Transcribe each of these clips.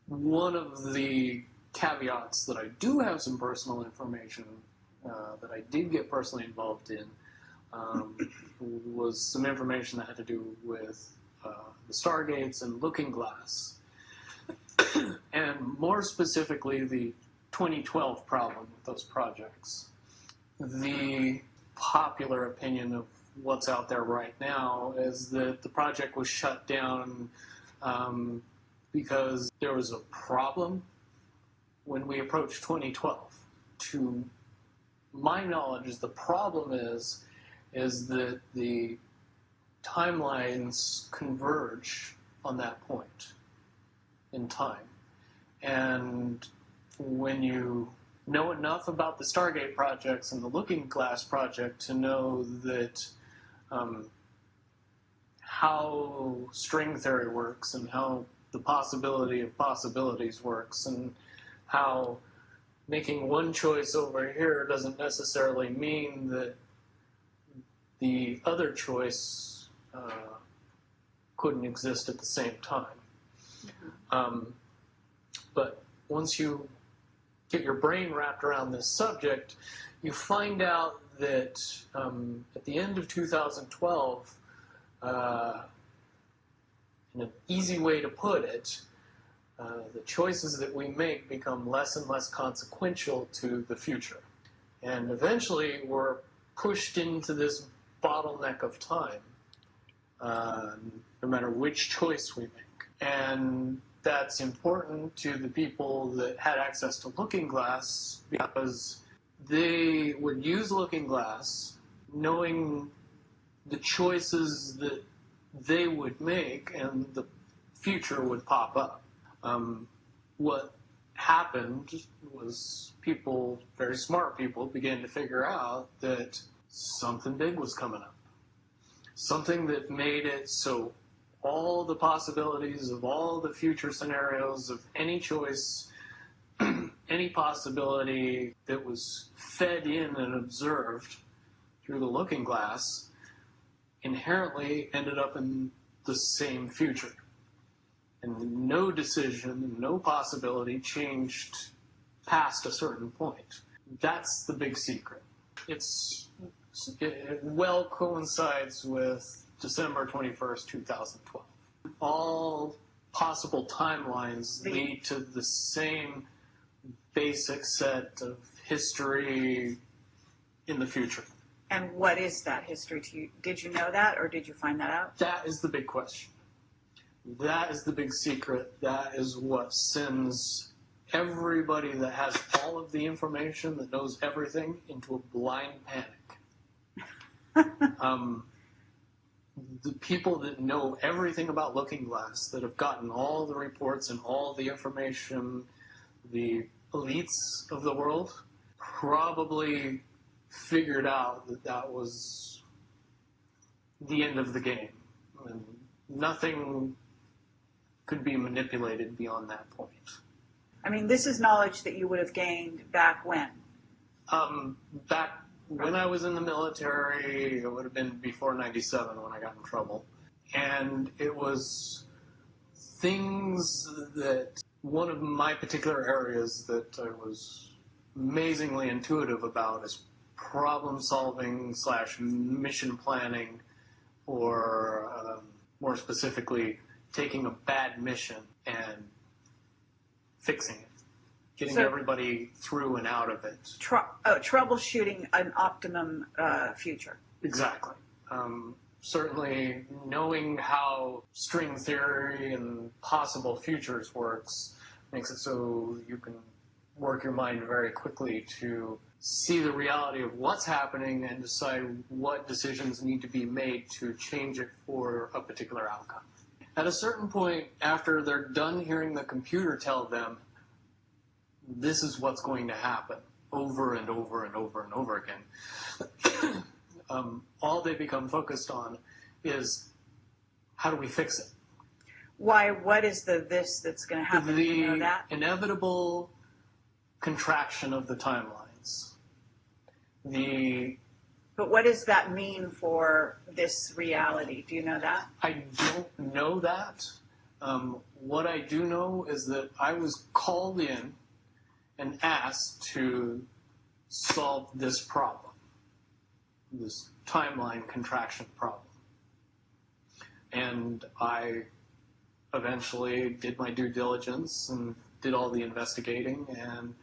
One of the caveats that I do have some personal information that I did get personally involved in was some information that had to do with the Stargates and Looking Glass, and more specifically the 2012 problem with those projects. The popular opinion of what's out there right now is that the project was shut down because there was a problem when we approached 2012. To my knowledge, the problem is that the timelines converge on that point in time. And when you know enough about the Stargate projects and the Looking Glass project to know that how string theory works and how the possibility of possibilities works and how making one choice over here doesn't necessarily mean that the other choice couldn't exist at the same time. But once you get your brain wrapped around this subject, you find out that at the end of 2012, in an easy way to put it, the choices that we make become less and less consequential to the future. And eventually we're pushed into this bottleneck of time, no matter which choice we make. And that's important to the people that had access to Looking Glass because they would use Looking Glass knowing the choices that they would make and the future would pop up. What happened was people, very smart people, began to figure out that something big was coming up. Something that made it so all the possibilities of all the future scenarios of any choice, any possibility that was fed in and observed through the Looking Glass inherently ended up in the same future. And no decision, no possibility changed past a certain point. That's the big secret. It well coincides with December 21st, 2012. All possible timelines lead to the same basic set of history in the future. And what is that history to you? Did you know that, or did you find that out? That is the big question. That is the big secret. That is what sends everybody that has all of the information, that knows everything, into a blind panic. The people that know everything about Looking Glass, that have gotten all the reports and all the information, the elites of the world, probably figured out that that was the end of the game. And nothing could be manipulated beyond that point. I mean, this is knowledge that you would have gained back when? Back when I was in the military, it would have been before 97 when I got in trouble. And it was things that, one of my particular areas that I was amazingly intuitive about is problem solving / mission planning, or more specifically, taking a bad mission and fixing it. Getting everybody through and out of it. Troubleshooting an optimum future. Exactly. Certainly knowing how string theory and possible futures works makes it so you can work your mind very quickly to see the reality of what's happening and decide what decisions need to be made to change it for a particular outcome. At a certain point, after they're done hearing the computer tell them, this is what's going to happen over and over and over and over again, all they become focused on is, how do we fix it? Why? What is this that's going to happen? Do you know that? The inevitable contraction of the timelines. But what does that mean for this reality? Do you know that? I don't know that. What I do know is that I was called in and asked to solve this problem, this timeline contraction problem. And I eventually did my due diligence and did all the investigating, and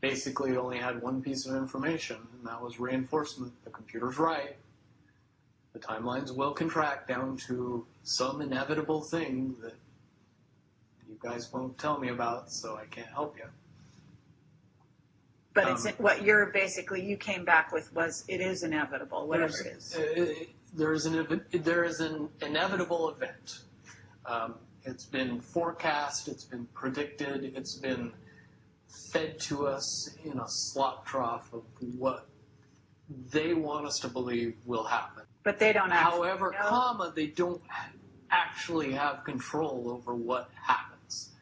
basically only had one piece of information, and that was reinforcement. The computer's right. The timelines will contract down to some inevitable thing that you guys won't tell me about, so I can't help you. But it's what you're basically, you came back with was it is inevitable, whatever it is. There is an inevitable event. It's been forecast, it's been predicted, it's been fed to us in a slop trough of what they want us to believe will happen. But they don't actually However, know. they don't actually have control over what happens.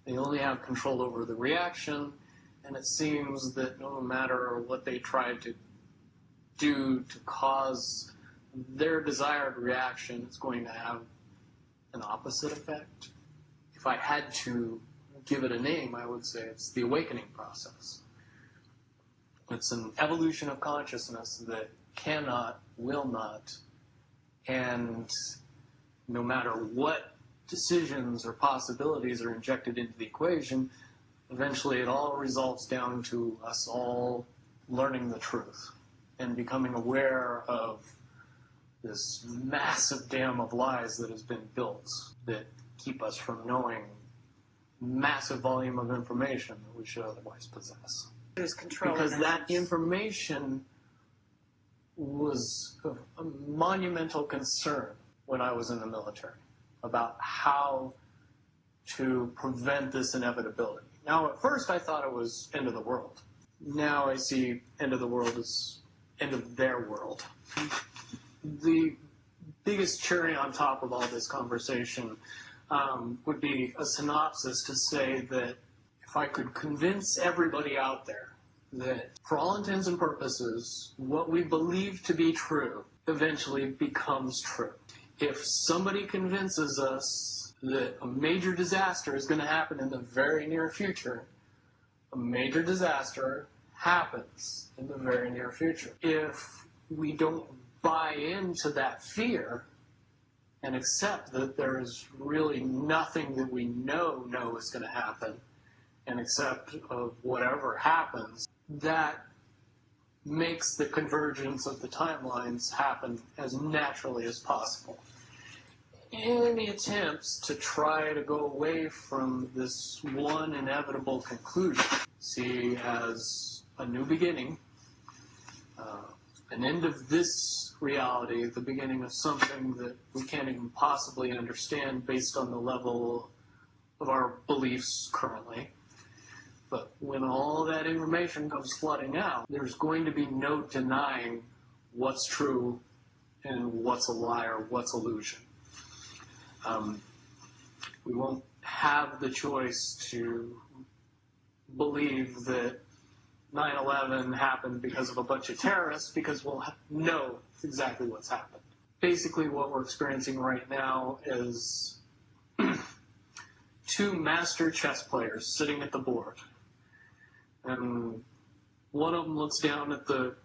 They only have control over the reaction, and it seems that no matter what they try to do to cause their desired reaction, it's going to have an opposite effect. If I had to give it a name, I would say it's the awakening process. It's an evolution of consciousness that cannot, will not, and no matter what decisions or possibilities are injected into the equation, eventually it all resolves down to us all learning the truth and becoming aware of this massive dam of lies that has been built that keep us from knowing massive volume of information that we should otherwise possess. Who's controlling Because that us? information was of a monumental concern when I was in the military about how to prevent this inevitability. Now, at first I thought it was end of the world. Now I see end of the world as end of their world. The biggest cherry on top of all this conversation would be a synopsis to say that if I could convince everybody out there that, for all intents and purposes, what we believe to be true eventually becomes true. If somebody convinces us that a major disaster is going to happen in the very near future, a major disaster happens in the very near future. If we don't buy into that fear and accept that there is really nothing that we know is going to happen, and accept of whatever happens, that makes the convergence of the timelines happen as naturally as possible. Any attempts to try to go away from this one inevitable conclusion, see as a new beginning, an end of this reality, the beginning of something that we can't even possibly understand based on the level of our beliefs currently. But when all that information comes flooding out, there's going to be no denying what's true and what's a lie or what's illusion. We won't have the choice to believe that 9/11 happened because of a bunch of terrorists, because we'll know exactly what's happened. Basically, what we're experiencing right now is two master chess players sitting at the board. And one of them looks down at the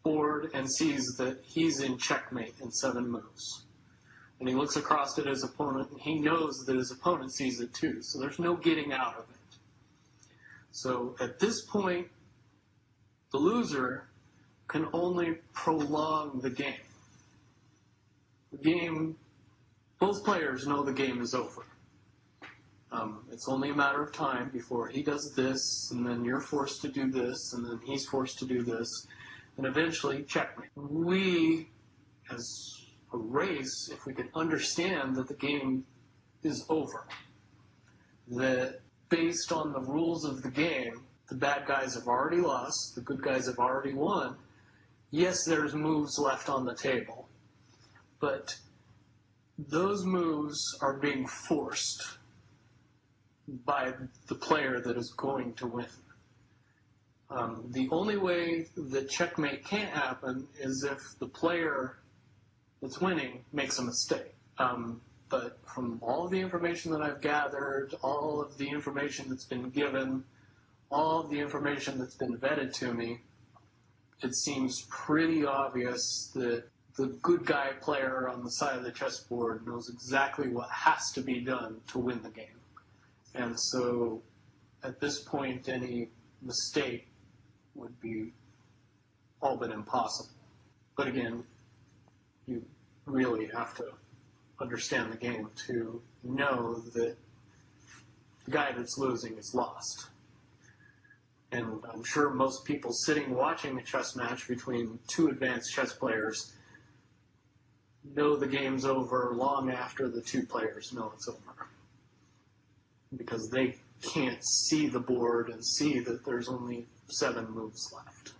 board and sees that he's in checkmate in 7 moves. And he looks across at his opponent, and he knows that his opponent sees it too. So there's no getting out of it. So at this point, the loser can only prolong the game. The game, both players know the game is over. It's only a matter of time before he does this, and then you're forced to do this, and then he's forced to do this, and eventually checkmate. We, as a race, if we could understand that the game is over, that based on the rules of the game, the bad guys have already lost, the good guys have already won. Yes, there's moves left on the table, but those moves are being forced by the player that is going to win. The only way that checkmate can't happen is if the player that's winning makes a mistake. But from all of the information that I've gathered, all of the information that's been given, all of the information that's been vetted to me, it seems pretty obvious that the good guy player on the side of the chessboard knows exactly what has to be done to win the game. And so, at this point, any mistake would be all but impossible. But again, you really have to understand the game to know that the guy that's losing is lost. And I'm sure most people sitting watching a chess match between two advanced chess players know the game's over long after the two players know it's over. Because they can't see the board and see that there's only 7 moves left.